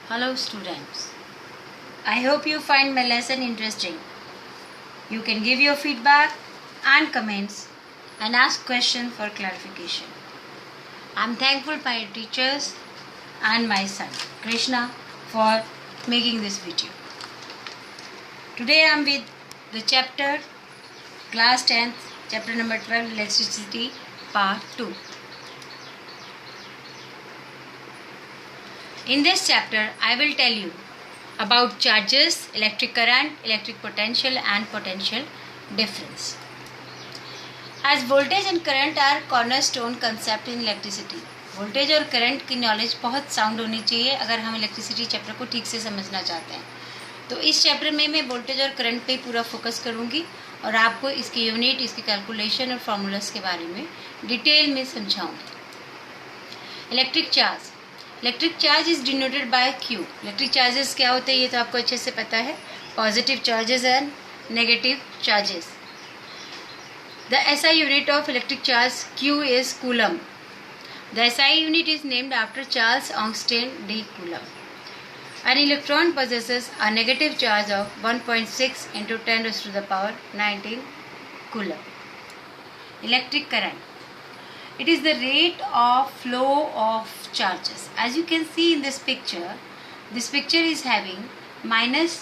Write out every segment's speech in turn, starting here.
Hello students, I hope you find my lesson interesting. You can give your feedback and comments and ask questions for clarification. I am thankful to my teachers and my son Krishna for making this video. Today I am with the chapter class 10th, chapter number 12, electricity part 2. In this chapter, I will tell you about charges, electric current, electric potential and potential difference. As voltage and current are cornerstone concept in electricity. Voltage और current की knowledge बहुत sound होनी चाहिए अगर हम electricity chapter को ठीक से समझना चाहते हैं. तो इस चैप्टर में मैं वोल्टेज और करंट पे पूरा फोकस करूँगी और आपको इसकी यूनिट, इसकी कैलकुलेशन और फार्मूलास के बारे में डिटेल में समझाऊँगी. Electric charge is denoted by Q. Electric charges क्या होते हैं ये तो आपको अच्छे से पता है. Positive charges and negative charges. The SI unit of electric charge Q is coulomb. The SI unit is named after Charles Augustine D coulomb. An electron possesses a negative charge of 1.6 into 10 raised to the power 19 coulomb. Electric current. It is the rate of flow of charges. As you can see in this picture is having minus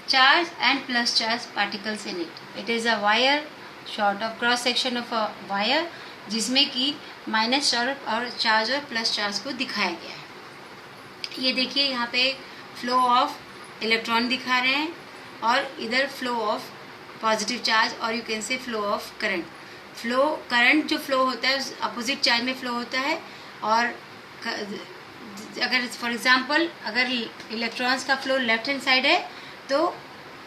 charge and plus charge particles in it. It is a wire, short of cross section of a wire, जिसमें कि minus charge और plus charge को दिखाया गया है. ये देखिए यहाँ पे फ्लो ऑफ इलेक्ट्रॉन दिखा रहे हैं और इधर फ्लो ऑफ पॉजिटिव चार्ज और you can say flow of current. Current जो फ्लो होता है उस अपोजिट चार्ज में फ्लो होता है और अगर फॉर एग्जांपल अगर इलेक्ट्रॉन्स का फ्लो लेफ्ट हैंड साइड है तो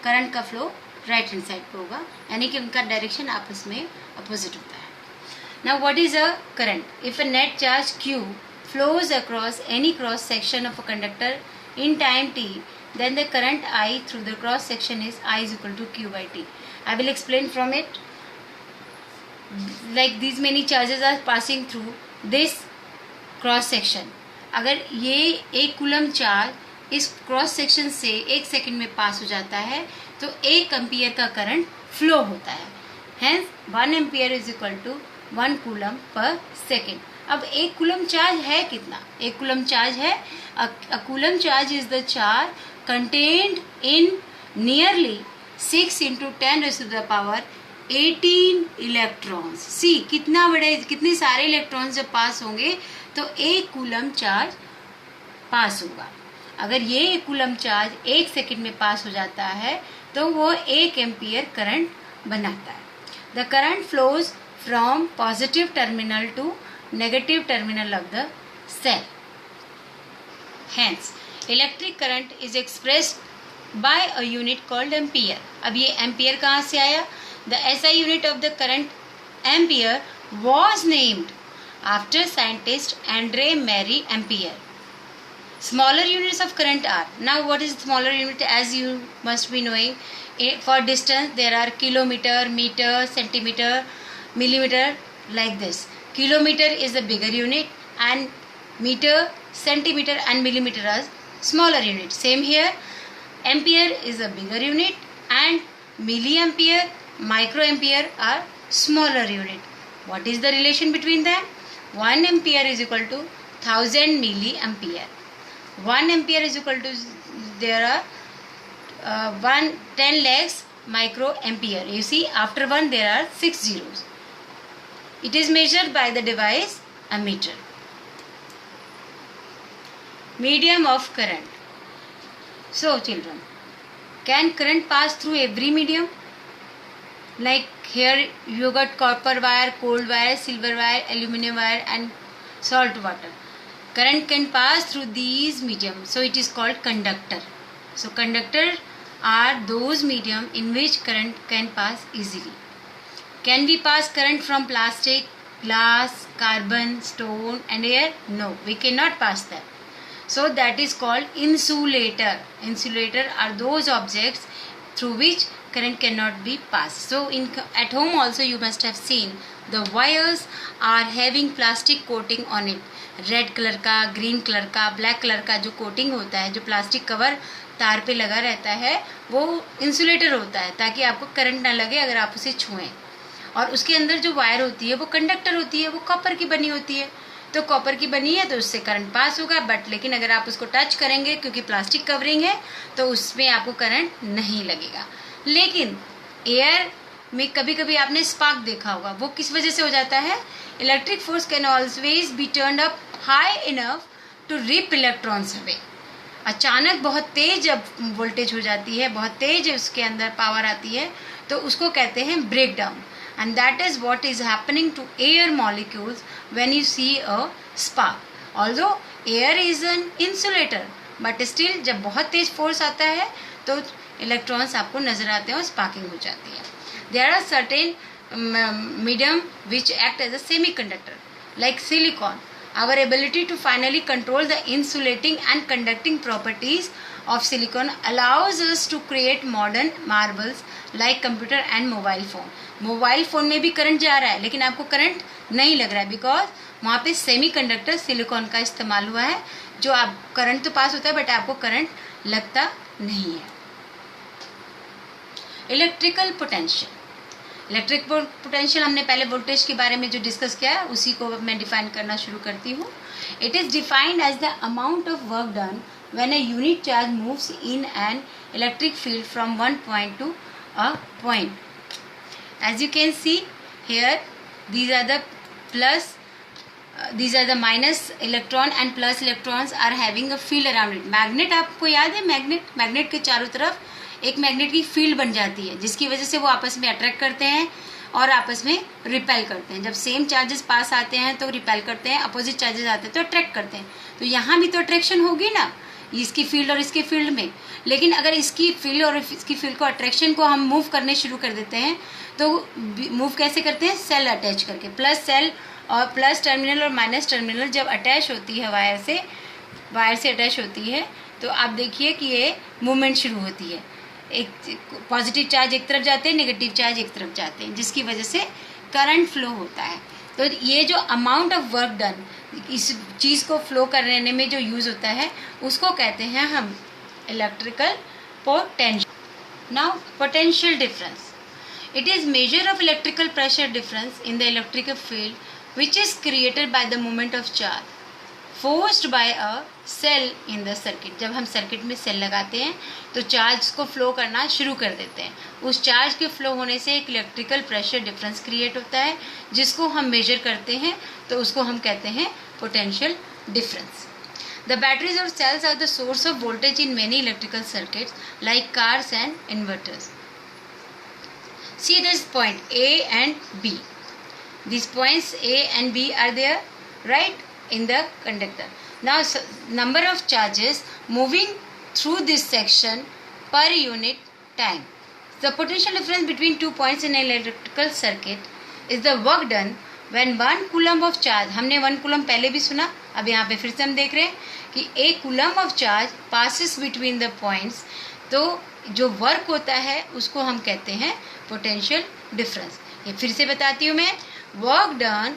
करंट का फ्लो राइट हैंड साइड पे होगा, यानी कि उनका डायरेक्शन आपस में अपोजिट होता है. Now what is a current? If a net charge Q flows across any cross section of a conductor in time t, then the current I through the cross section is I is equal to Q by T. I will explain from it. Like these many charges are passing through this cross section. अगर ये एक coulomb charge इस cross section से एक second में पास हो जाता है तो 1 एम्पियर का करंट फ्लो होता है. Hence 1 ampere is equal to 1 coulomb per second. अब एक कूलम चार्ज है कितना? एक कूलम चार्ज है a coulomb charge is the charge contained in nearly 6 into 10 raised to the power 18 electrons. सी कितने सारे इलेक्ट्रॉन्स जब पास होंगे तो एक कूलम चार्ज पास होगा. अगर ये एक कूलम चार्ज एक सेकंड में पास हो जाता है तो वो 1 एम्पियर करंट बनाता है. The current flows from positive terminal to negative terminal of the cell. Hence, electric current is expressed by a unit called ampere. अब ये ampere कहाँ से आया? The SI unit of the current ampere was named after scientist Andre Marie Ampere. Smaller units of current are. Now, what is smaller unit? As you must be knowing, for distance there are kilometer, meter, centimeter, millimeter, like this. Kilometer is the bigger unit and meter, centimeter and millimeter are smaller unit. Same here, ampere is a bigger unit and milliampere, microampere are smaller unit. What is the relation between them? 1 ampere is equal to 1000 milliampere. 1 ampere is equal to, there are 10 lakhs microampere. You see, after 1 there are 6 zeros. It is measured by the device ammeter. Medium of current. So children, can current pass through every medium? Like here you got copper wire, cold wire, silver wire, aluminum wire and salt water. Current can pass through these mediums, so it is called conductor. So conductor are those medium in which current can pass easily. Can we pass current from plastic, glass, carbon, stone and air? No, we cannot pass that. So that is called insulator. Insulator are those objects through which current cannot be passed. So at home also you must have seen the wires are having plastic coating on it. Red colour का, green colour का, black colour का जो coating होता है, जो plastic cover तार पे लगा रहता है, वो इंसुलेटर होता है ताकि आपको करंट ना लगे अगर आप उसे छुएं। और उसके अंदर जो वायर होती है वो कंडक्टर होती है, वो कॉपर की बनी होती है। तो कॉपर की बनी है तो उससे करंट पास होगा, बट लेकिन अगर आप उसको टच करेंगे क्योंकि प्लास्टिक कवरिंग है तो उसमें आपको करंट नहीं लगेगा। लेकिन एयर में कभी कभी आपने स्पार्क देखा होगा, वो किस वजह से हो जाता है? Electric force can always be turned up high enough to rip electrons away. अचानक बहुत तेज जब वोल्टेज हो जाती है, बहुत तेज उसके अंदर पावर आती है, तो उसको कहते हैं breakdown. And that is what is happening to air molecules when you see a spark. Although air is an insulator, but still जब बहुत तेज फोर्स आता है तो इलेक्ट्रॉन्स आपको नजर आते हैं और स्पार्किंग हो जाती है. There are certain medium which act as a semiconductor, like silicon. Our ability to finally control the insulating and conducting properties of silicon allows us to create modern marvels like computer and mobile phone. Mobile phone में भी current जा रहा है लेकिन आपको current नहीं लग रहा है, बिकॉज वहाँ पे सेमीकंडक्टर सिलिकॉन का इस्तेमाल हुआ है, जो आप करंट तो पास होता है बट आपको करंट लगता नहीं है. Electrical potential. इलेक्ट्रिक पोटेंशियल हमने पहले वोल्टेज के बारे में जो डिस्कस किया है उसी को मैं डिफाइन करना शुरू करती हूँ. It is defined as the amount of work done when a unit charge moves in an electric field from one point to a point. As you can see here, these are the minus electron and plus electrons are having a field around it. Magnet आपको याद है, magnet के चारों तरफ एक magnet की field बन जाती है जिसकी वजह से वो आपस में अट्रैक्ट करते हैं और आपस में रिपेल करते हैं. जब सेम चार्जेस पास आते हैं तो रिपेल करते हैं, अपोजिट चार्जेस आते हैं तो अट्रैक्ट करते हैं. तो यहाँ भी तो अट्रैक्शन होगी ना, इसकी फील्ड और इसके फील्ड में. लेकिन अगर इसकी फील्ड और इसकी फील्ड को, अट्रैक्शन को हम मूव करने शुरू कर देते हैं तो मूव कैसे करते हैं? सेल अटैच करके. प्लस सेल और प्लस टर्मिनल और माइनस टर्मिनल जब अटैच होती है वायर से अटैच होती है तो आप देखिए कि ये मूवमेंट शुरू होती है. एक पॉजिटिव चार्ज एक तरफ जाते हैं, नेगेटिव चार्ज एक तरफ जाते हैं, जिसकी वजह से करंट फ्लो होता है. तो ये जो अमाउंट ऑफ वर्क डन इस चीज़ को फ्लो करने में जो यूज़ होता है उसको कहते हैं हम electrical potential. Now potential difference. It is measure of electrical pressure difference in the electric field which is created by the movement of charge forced by a cell in the circuit. जब हम circuit में cell लगाते हैं तो charge को flow करना शुरू कर देते हैं. उस चार्ज के फ्लो होने से एक इलेक्ट्रिकल प्रेशर डिफरेंस क्रिएट होता है जिसको हम मेजर करते हैं, तो उसको हम कहते हैं potential difference. The batteries or cells are the source of voltage in many electrical circuits like cars and inverters. See this point A and B. These points A and B are there, right, in the conductor. Now number of charges moving through this section per unit time. The potential difference between 2 points in an electrical circuit is the work done when 1 coulomb of charge. हमने 1 coulomb पहले भी सुना, अब यहाँ पे फिर से हम देख रहे हैं कि 1 coulomb of charge passes between the points. तो जो वर्क होता है उसको हम कहते हैं पोटेंशियल डिफरेंस. ये फिर से बताती हूँ मैं. Work done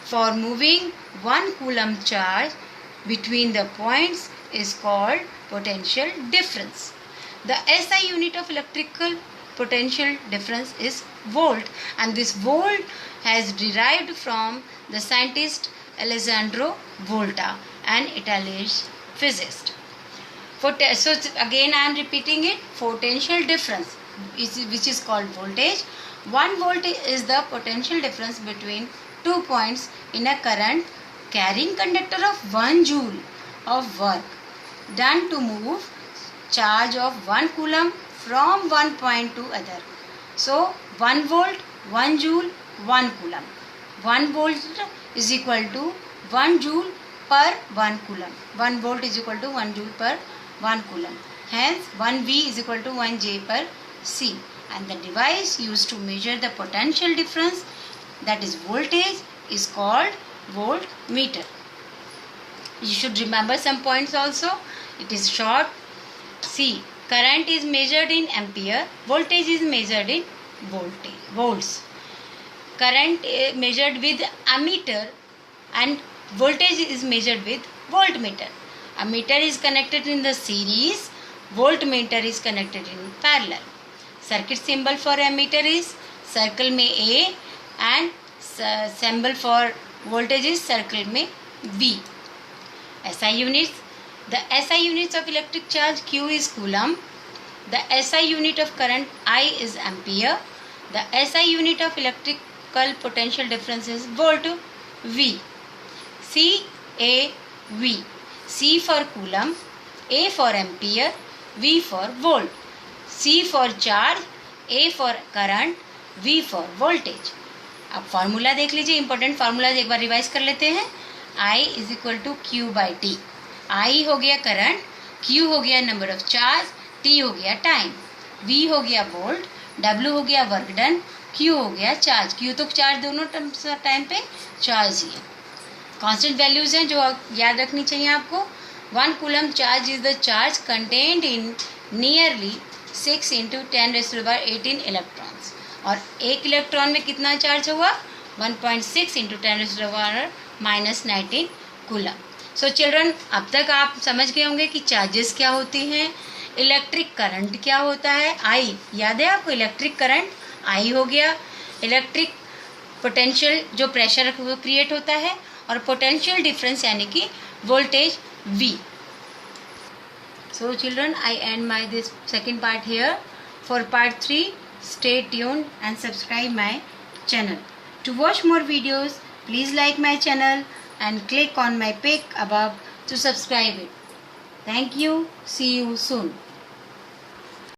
for moving 1 coulomb charge between the points is called potential difference. The SI unit of electrical potential difference is volt, and this volt has derived from the scientist Alessandro Volta, an Italian physicist. So again I am repeating it. Potential difference which is called voltage. 1 volt is the potential difference between 2 points in a current carrying conductor of 1 joule of work done to move charge of 1 coulomb from one point to other. So 1 volt, 1 joule, 1 coulomb. 1 volt is equal to 1 joule per 1 coulomb. 1 volt is equal to 1 joule per 1 coulomb. Hence 1V is equal to 1J per C. And the device used to measure the potential difference, that is voltage, is called voltmeter. You should remember some points also. It is short. See, current is measured in ampere, voltage is measured in volts. Current measured with ammeter and Voltage is measured with voltmeter. A meter is connected in the series, voltmeter is connected in parallel. Circuit symbol for ammeter is circle में A and symbol for voltage is circle में V. SI units. The SI units of electric charge Q is coulomb. The SI unit of current I is ampere. The SI unit of electrical potential difference is volt V. CAV. C for coulomb, A for ampere, V for volt. C for charge, A for current, V for voltage. अब formula देख लीजिए, important formula एक बार revise कर लेते हैं. I is equal to Q by T. I हो गया current, Q हो गया नंबर ऑफ चार्ज, T हो गया टाइम, V हो गया वोल्ट, W हो गया वर्क डन, Q हो गया चार्ज. Q तो चार्ज दोनों टाइम पे चार्ज ही है. कांस्टेंट वैल्यूज हैं जो याद रखनी चाहिए आपको. 1 coulomb charge is the charge contained in nearly 6 × 10⁻18 electrons. और एक इलेक्ट्रॉन में कितना चार्ज हुआ? 1.6 × 10⁻−19 कूलम. सो चिल्ड्रन, अब तक आप समझ गए होंगे कि चार्जेस क्या होते हैं, इलेक्ट्रिक करंट क्या होता है. आई याद है आपको? इलेक्ट्रिक करंट आई हो गया. इलेक्ट्रिक पोटेंशियल जो प्रेशर क्रिएट होता है, और पोटेंशियल डिफरेंस यानी कि voltage V. So children, I end my this second part here. For part 3, stay tuned and subscribe my channel. To watch more videos, please like my channel and click on my pic above to subscribe it. Thank you. See you soon.